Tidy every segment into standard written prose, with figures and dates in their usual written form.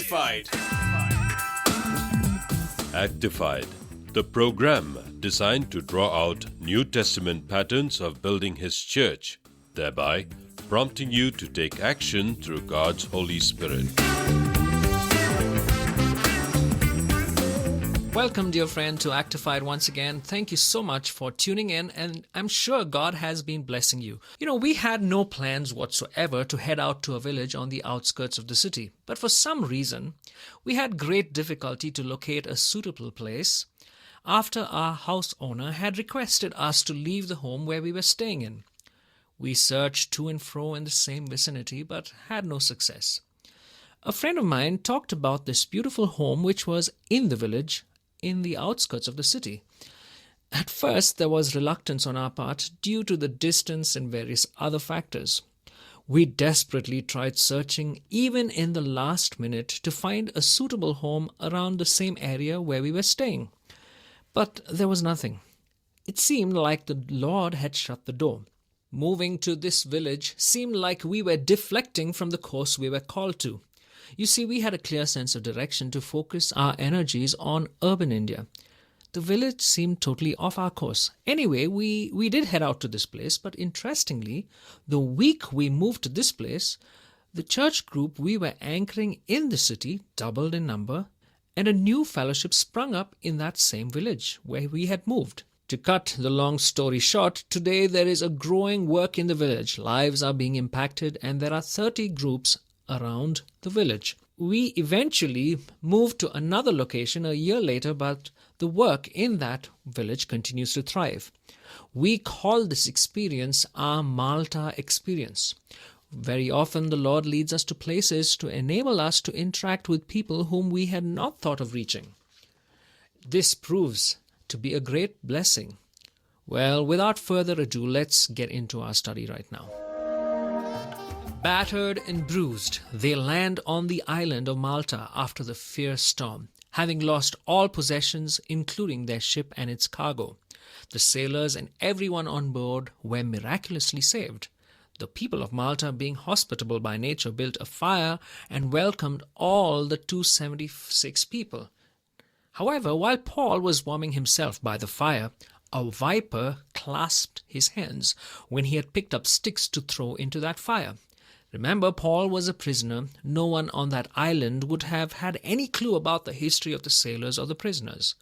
Actified. Actified, the program designed to draw out New Testament patterns of building His church, thereby prompting you to take action through God's Holy Spirit. Welcome, dear friend, to Actified once again. Thank you so much for tuning in, and I'm sure God has been blessing you. We had no plans whatsoever to head out to a village on the outskirts of the city, but for some reason, we had great difficulty to locate a suitable place after our house owner had requested us to leave the home where we were staying in. We searched to and fro in the same vicinity, but had no success. A friend of mine talked about this beautiful home which was in the village, in the outskirts of the city. At first, there was reluctance on our part due to the distance and various other factors. We desperately tried searching, even in the last minute, to find a suitable home around the same area where we were staying. But there was nothing. It seemed like the Lord had shut the door. Moving to this village seemed like we were deflecting from the course we were called to. You see, we had a clear sense of direction to focus our energies on urban India. The village seemed totally off our course. Anyway, we did head out to this place, but interestingly, the week we moved to this place, the church group we were anchoring in the city doubled in number, and a new fellowship sprung up in that same village where we had moved. To cut the long story short, today there is a growing work in the village. Lives are being impacted, and there are 30 groups around the village. We eventually moved to another location a year later, but the work in that village continues to thrive. We call this experience our Malta experience. Very often the Lord leads us to places to enable us to interact with people whom we had not thought of reaching. This proves to be a great blessing. Well, without further ado, let's get into our study right now. Battered and bruised, they land on the island of Malta after the fierce storm, having lost all possessions, including their ship and its cargo. The sailors and everyone on board were miraculously saved. The people of Malta, being hospitable by nature, built a fire and welcomed all the 276 people. However, while Paul was warming himself by the fire, a viper clasped his hands when he had picked up sticks to throw into that fire. Remember, Paul was a prisoner. No one on that island would have had any clue about the history of the sailors or the prisoners.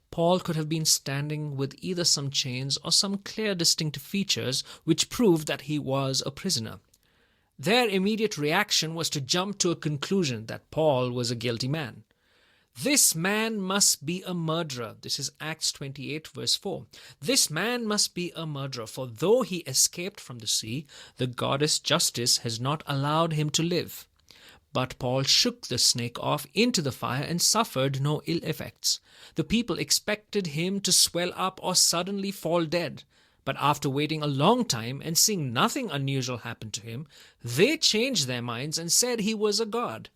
Paul could have been standing with either some chains or some clear distinctive features which proved that he was a prisoner. Their immediate reaction was to jump to a conclusion that Paul was a guilty man. This man must be a murderer. This is Acts 28 verse 4. This man must be a murderer, for though he escaped from the sea, the goddess Justice has not allowed him to live. But Paul shook the snake off into the fire and suffered no ill effects. The people expected him to swell up or suddenly fall dead. But after waiting a long time and seeing nothing unusual happen to him, they changed their minds and said he was a god.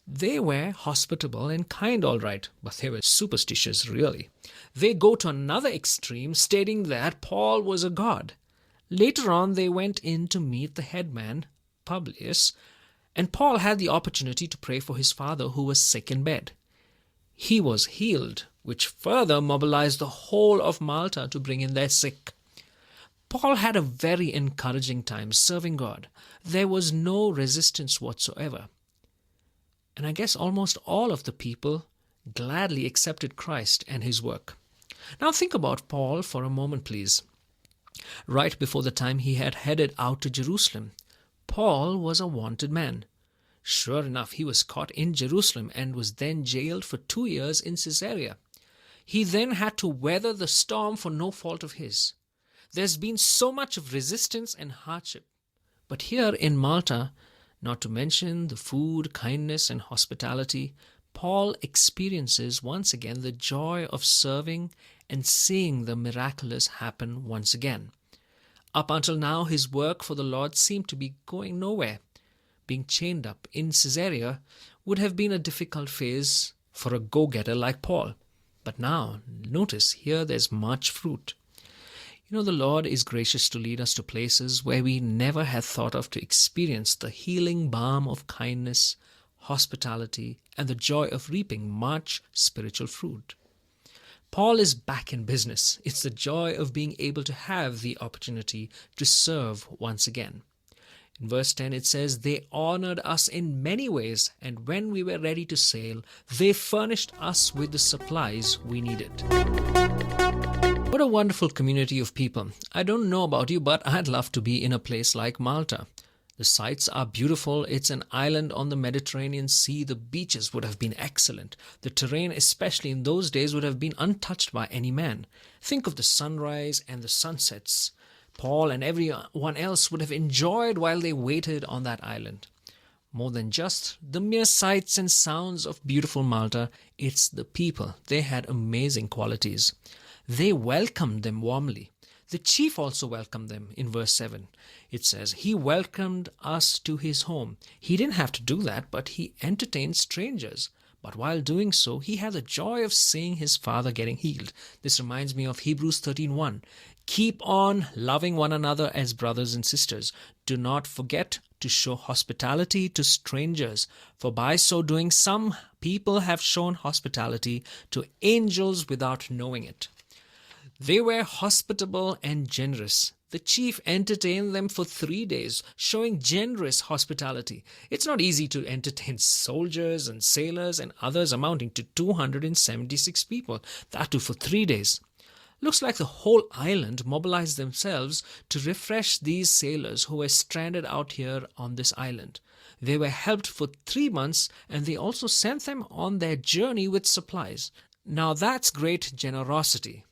They were hospitable and kind, all right, but they were superstitious, really. They go to another extreme, stating that Paul was a god. Later on, they went in to meet the headman, Publius, and Paul had the opportunity to pray for his father who was sick in bed. He was healed, which further mobilized the whole of Malta to bring in their sick. Paul had a very encouraging time serving God. There was no resistance whatsoever. And I guess almost all of the people gladly accepted Christ and his work. Now think about Paul for a moment, please. Right before the time he had headed out to Jerusalem, Paul was a wanted man. Sure enough, he was caught in Jerusalem and was then jailed for 2 years in Caesarea. He then had to weather the storm for no fault of his. There's been so much of resistance and hardship. But here in Malta, not to mention the food, kindness, and hospitality, Paul experiences once again the joy of serving and seeing the miraculous happen once again. Up until now, his work for the Lord seemed to be going nowhere. Being chained up in Caesarea would have been a difficult phase for a go-getter like Paul. But now, notice here there's much fruit. The Lord is gracious to lead us to places where we never had thought of to experience the healing balm of kindness, hospitality, and the joy of reaping much spiritual fruit. Paul is back in business. It's the joy of being able to have the opportunity to serve once again. In verse 10 it says, "They honored us in many ways, and when we were ready to sail, they furnished us with the supplies we needed." What a wonderful community of people. I don't know about you, but I'd love to be in a place like Malta. The sights are beautiful. It's an island on the Mediterranean Sea. The beaches would have been excellent. The terrain, especially in those days, would have been untouched by any man. Think of the sunrise and the sunsets Paul and everyone else would have enjoyed while they waited on that island. More than just the mere sights and sounds of beautiful Malta, it's the people. They had amazing qualities. They welcomed them warmly. The chief also welcomed them in verse 7. It says, "He welcomed us to his home." He didn't have to do that, but he entertained strangers. But while doing so, he had the joy of seeing his father getting healed. This reminds me of Hebrews 13:1. "Keep on loving one another as brothers and sisters. Do not forget to show hospitality to strangers, for by so doing some people have shown hospitality to angels without knowing it." They were hospitable and generous. The chief entertained them for 3 days, showing generous hospitality. It's not easy to entertain soldiers and sailors and others amounting to 276 people, that too for 3 days. Looks like the whole island mobilized themselves to refresh these sailors who were stranded out here on this island. They were helped for 3 months, and they also sent them on their journey with supplies. Now that's great generosity.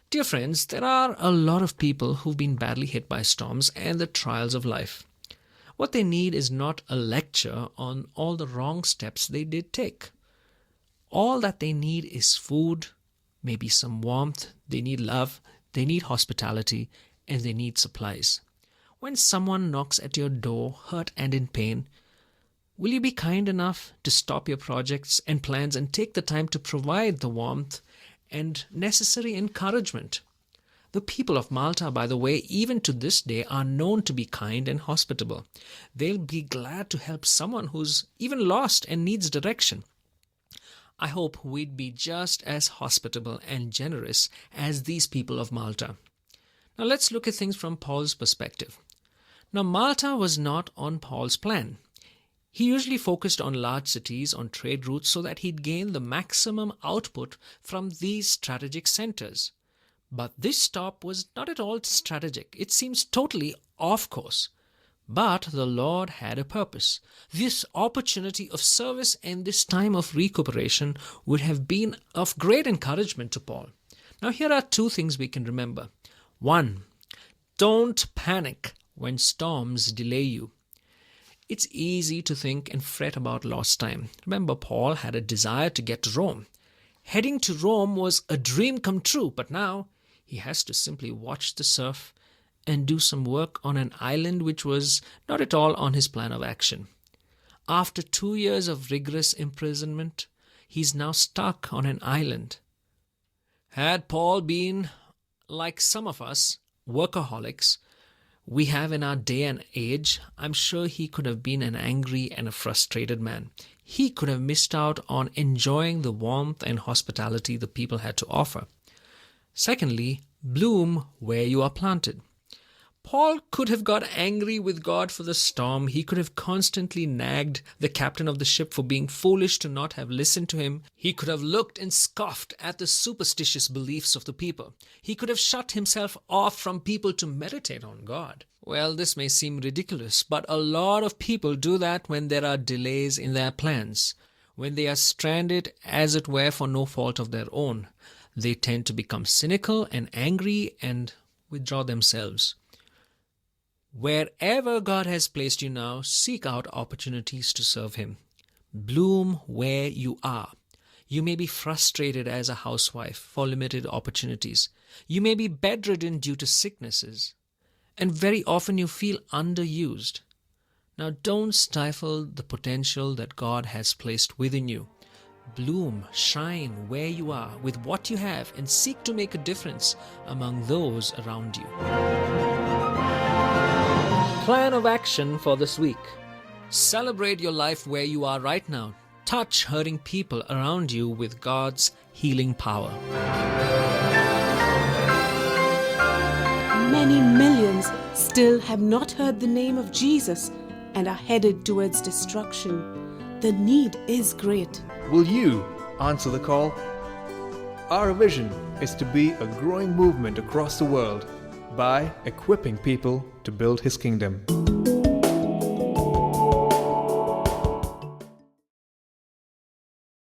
Dear friends, there are a lot of people who've been badly hit by storms and the trials of life. What they need is not a lecture on all the wrong steps they did take. All that they need is food, maybe some warmth, they need love, they need hospitality, and they need supplies. When someone knocks at your door, hurt and in pain, will you be kind enough to stop your projects and plans and take the time to provide the warmth and necessary encouragement? The people of Malta, by the way, even to this day, are known to be kind and hospitable. They'll be glad to help someone who's even lost and needs direction. I hope we'd be just as hospitable and generous as these people of Malta. Now let's look at things from Paul's perspective. Now Malta was not on Paul's plan. He usually focused on large cities, on trade routes, so that he'd gain the maximum output from these strategic centers. But this stop was not at all strategic. It seems totally off course. But the Lord had a purpose. This opportunity of service and this time of recuperation would have been of great encouragement to Paul. Now here are 2 things we can remember. 1. Don't panic when storms delay you. It's easy to think and fret about lost time. Remember, Paul had a desire to get to Rome. Heading to Rome was a dream come true, but now he has to simply watch the surf and do some work on an island which was not at all on his plan of action. After 2 years of rigorous imprisonment, he's now stuck on an island. Had Paul been like some of us, workaholics, we have in our day and age, I'm sure he could have been an angry and a frustrated man. He could have missed out on enjoying the warmth and hospitality the people had to offer. Secondly, bloom where you are planted. Paul could have got angry with God for the storm. He could have constantly nagged the captain of the ship for being foolish to not have listened to him. He could have looked and scoffed at the superstitious beliefs of the people. He could have shut himself off from people to meditate on God. Well, this may seem ridiculous, but a lot of people do that when there are delays in their plans. When they are stranded, as it were, for no fault of their own. They tend to become cynical and angry and withdraw themselves. Wherever God has placed you now, seek out opportunities to serve Him. Bloom where you are. You may be frustrated as a housewife for limited opportunities. You may be bedridden due to sicknesses. And very often you feel underused. Now don't stifle the potential that God has placed within you. Bloom, shine where you are with what you have and seek to make a difference among those around you. Plan of action for this week. Celebrate your life where you are right now. Touch hurting people around you with God's healing power. Many millions still have not heard the name of Jesus and are headed towards destruction. The need is great. Will you answer the call? Our vision is to be a growing movement across the world by equipping people to build His kingdom.